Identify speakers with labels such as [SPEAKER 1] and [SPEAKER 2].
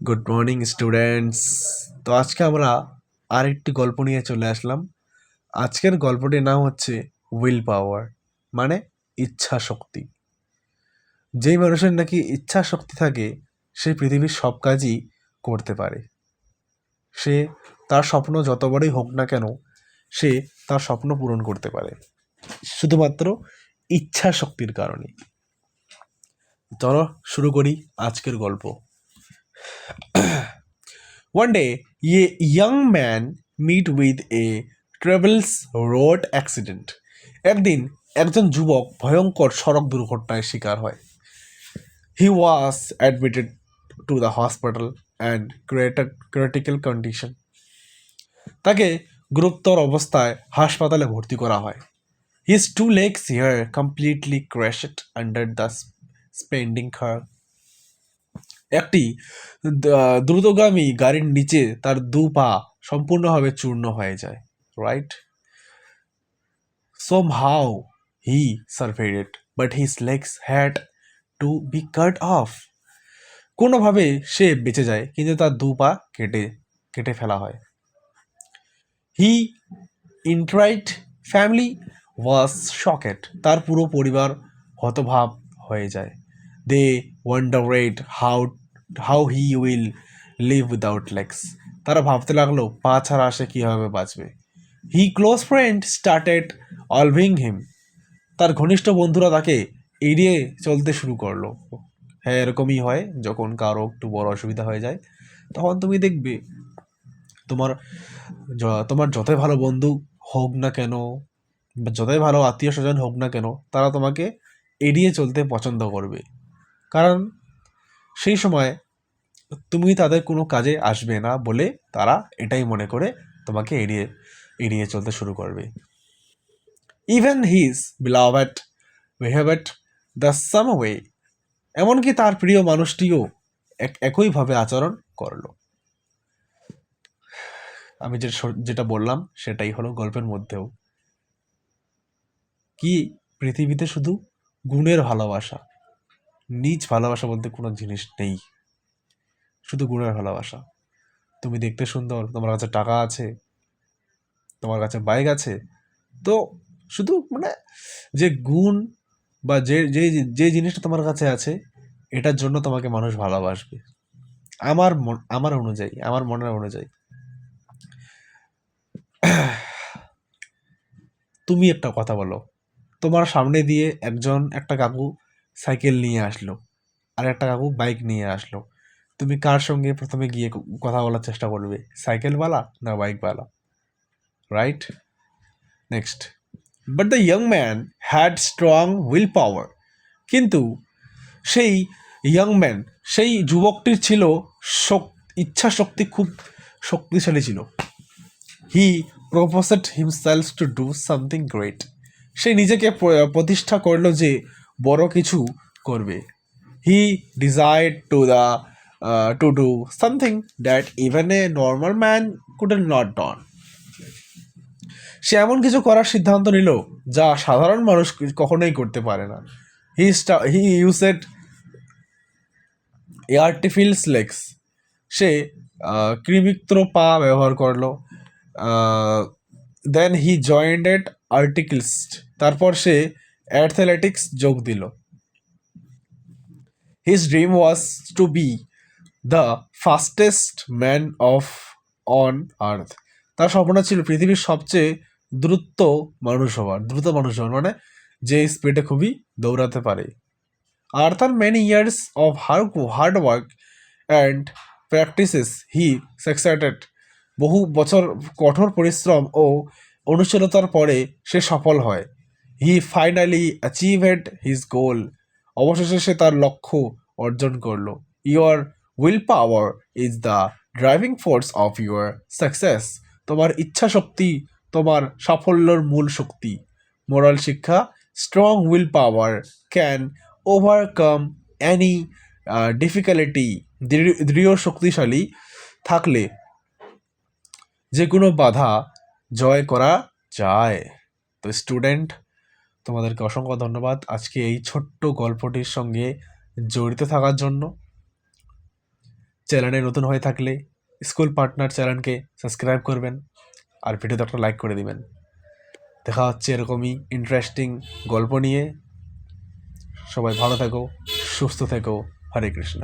[SPEAKER 1] Good morning students. তো আজকে আমরা আরেকটি গল্প নিয়ে চলে আসলাম। আজকের গল্পটির নাম হচ্ছে উইল পাওয়ার, মানে ইচ্ছা শক্তি। যেই মানুষের নাকি ইচ্ছা শক্তি থাকে সে পৃথিবীর সব কাজই করতে পারে। সে তার স্বপ্ন যত বড়ই হোক না কেন সে তার স্বপ্ন পূরণ করতে পারে শুধুমাত্র ইচ্ছা শক্তির কারণে। চলো শুরু করি আজকের গল্প। One day, a young man meet with a travels road accident. একদিন একজন যুবক ভয়ঙ্কর সড়ক দুর্ঘটনায় শিকার হয়। He was admitted to the hospital and critical condition. তাকে গুরুতর অবস্থায় হাসপাতালে ভর্তি করা হয়। His two legs here completely crushed under the spending car. একটি দ্রুতগামী গাড়ির নিচে তার দু পা সম্পূর্ণভাবে চূর্ণ হয়ে যায়। Right? Somehow he survived, but his legs had to be cut off. কোনোভাবে সে বেঁচে যায়, কিন্তু তার দু পা কেটে কেটে ফেলা হয়। He entire family was shocked. তার পুরো পরিবার হতভাব হয়ে যায়। They wondered how he will live without legs. তারা ভাবতে লাগলো পা ছাড়া সে কীভাবে বাঁচবে। He close friend started alving him. তার ঘনিষ্ঠ বন্ধুরা তাকে এড়িয়ে চলতে শুরু করলো। হ্যাঁ, এরকমই হয় যখন কারো একটু বড় অসুবিধা হয়ে যায়, তখন তুমি দেখবে তোমার তোমার যতই ভালো বন্ধু হোক না কেন বা যতই ভালো আত্মীয় স্বজন হোক না কেন, তারা তোমাকে এড়িয়ে চলতে পছন্দ করবে। কারণ সেই সময় তুমি তাদের কোনো কাজে আসবে না বলে তারা এটাই মনে করে তোমাকে এড়িয়ে এড়িয়ে চলতে শুরু করবে। Even his beloved behaved the same way. এমনকি তার প্রিয় মানুষটিও একইভাবে আচরণ করলো। আমি যেটা বললাম সেটাই হলো গল্পের মধ্যেও কি, পৃথিবীতে শুধু গুণের ভালোবাসা, নিজ ভালোবাসা বলতে কোনো জিনিস নেই, শুধু গুণের ভালোবাসা। তুমি দেখতে সুন্দর, তোমার কাছে টাকা আছে, তোমার কাছে বাইক আছে, তো শুধু মানে যে গুণ বা যে যে যে জিনিসটা তোমার কাছে আছে এটার জন্য তোমাকে মানুষ ভালোবাসবে। আমার অনুযায়ী, আমার মনের অনুযায়ী। তুমি একটা কথা বলো, তোমার সামনে দিয়ে একটা কাকু সাইকেল নিয়ে আসলো আর একটা কাকু বাইক নিয়ে আসলো, তুমি কার সঙ্গে প্রথমে গিয়ে কথা বলার চেষ্টা করবে, সাইকেলওয়ালা না বাইকওয়ালা? Right? Next, but the young man had strong will power. কিন্তু সেই ম্যান, সেই যুবকটির ছিল ইচ্ছা শক্তি খুব শক্তিশালী ছিল। He proposed himself to do something great. সে নিজেকে প্রতিষ্ঠা করলো যে বড় কিছু করবে। He desired to do something that even a normal man could not done. সে এমন কিছু করার সিদ্ধান্ত নিল যা সাধারণ মানুষ কখনোই করতে পারে না। He used artificial legs. সে কৃত্রিম পা ব্যবহার করলো। Then he jointed articles. তারপর সে অ্যাথলেটিক্স যোগ দিল। His dream was to be the fastest man on earth. তার স্বপ্ন ছিল পৃথিবীর সবচেয়ে দ্রুত মানুষ হওয়ার মানে যে স্পিডে খুবই দৌড়াতে পারে। After many years of hard work and practices, he succeeded. বহু বছর কঠোর পরিশ্রম ও অনুশীলতার পরে সে সফল হয়। He finally achieved his goal. অবশেষে সে তার লক্ষ্য অর্জন করলো। Your willpower is the driving force of your success. তোমার ইচ্ছা শক্তি তোমার সাফল্যের মূল শক্তি। মোরাল শিক্ষা: strong will power can overcome any difficulty. দৃঢ় শক্তিশালী থাকলে যে কোনো বাধা জয় করা যায়। তো স্টুডেন্ট, তোমাদেরকে অসংখ্য ধন্যবাদ আজকে এই ছোট্ট গল্পটির সঙ্গে জড়িত থাকার জন্য। চ্যানেলে নতুন হয়ে থাকলে স্কুল পার্টনার চ্যানেলকে সাবস্ক্রাইব করবেন আর ভিডিওতে একটা লাইক করে দিবেন। দেখা হচ্ছে এরকমই ইন্টারেস্টিং গল্প নিয়ে। সবাই ভালো থেকো, সুস্থ থেকো। হরে কৃষ্ণ।